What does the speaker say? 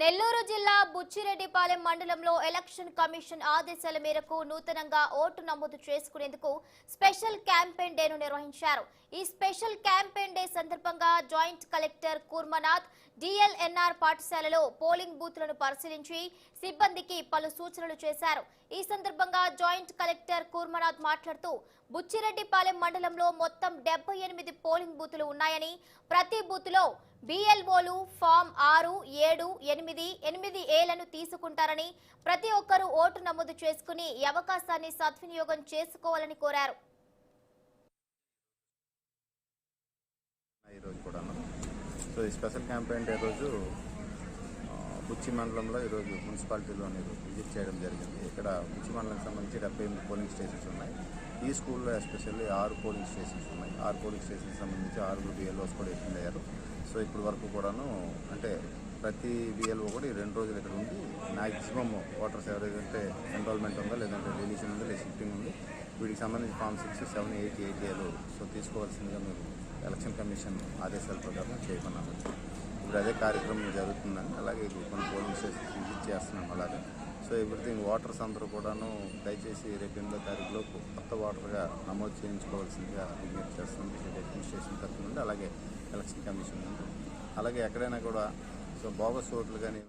నెల్లూరు జిల్లా బుచ్చిరెడ్డిపాలెం మండలంలో election commission ఆదేశాల మేరకు నూతనంగా ఓటు నమోదు చేసుకునేందుకు స్పెషల్ క్యాంపెయిన్ డేను నిర్వహించారు. ఈ స్పెషల్ క్యాంపెయిన్ డే సందర్భంగా జాయింట్ కలెక్టర్ కూర్మనాథ్ డిఎల్ఎన్ఆర్ పాఠశాలలో పోలింగ్ బూత్లను పరిశీలించి సిబ్బందికి పలు సూచనలు చేశారు. ఈ సందర్భంగా జాయింట్ కలెక్టర్ కూర్మనాథ్ మాట్లాడుతూ బుచ్చిరెడ్డిపాలెం మండలంలో మొత్తం 78 పోలింగ్ బూతులు ఉన్నాయని, ప్రతి బూత్లో బిఎల్ఓలు ఫామ్ 6, 7, 8, 8ఏలను తీసుకుంటారని, ప్రతి ఒక్కరూ ఓటు నమోదు చేసుకుని ఈ అవకాశాన్ని సద్వినియోగం చేసుకోవాలని కోరారు. ఈ స్పెషల్ క్యాంపెయిన్ డే రోజు బుచ్చి మండలంలో ఈరోజు మున్సిపాలిటీలోని విజిట్ చేయడం జరిగింది. ఇక్కడ బుచ్చి మండలానికి సంబంధించి 78 పోలింగ్ స్టేషన్స్ ఉన్నాయి. ఈ స్కూల్లో ఎస్పెషల్లీ 6 పోలింగ్ స్టేషన్స్ ఉన్నాయి. 6 పోలింగ్ స్టేషన్కి సంబంధించి 6 బిఎల్ఓస్ కూడా అటెండ్ అయ్యారు. సో ఇప్పటి వరకు కూడాను అంటే ప్రతి బిఎల్ఓ కూడా ఈ 2 రోజులు ఇక్కడ ఉంది. మ్యాక్సిమం ఓటర్స్ ఎవరైతే ఎన్రోల్మెంట్ ఉందో, లేదంటే డెలిషన్ ఉందో, లేదా షిఫ్టింగ్ ఉంది, వీటికి సంబంధించి ఫామ్ 6, 7, 8, 8ఏలు సో తీసుకోవాల్సిందిగా మేము ఎలక్షన్ కమిషన్ ఆదేశాల ప్రకారం చేయమన్నాము. ఇప్పుడు అదే కార్యక్రమం జరుగుతుందని, అలాగే కొన్ని పోలింగ్ స్టేషన్స్ విజిట్ చేస్తున్నాం. అలాగే సో ఎవ్రీథింగ్ ఓటర్స్ అందరూ కూడాను దయచేసి రేపు 8వ తారీఖులోపు కొత్త ఓటర్గా నమోదు చేయించుకోవాల్సిందిగా విజ్ఞప్తి చేస్తున్నాం. అడ్మినిస్ట్రేషన్ తరఫు నుండి, అలాగే ఎలక్షన్ కమిషన్ నుండి. అలాగే ఎక్కడైనా కూడా సో బోగస్ ఓట్లు కానీ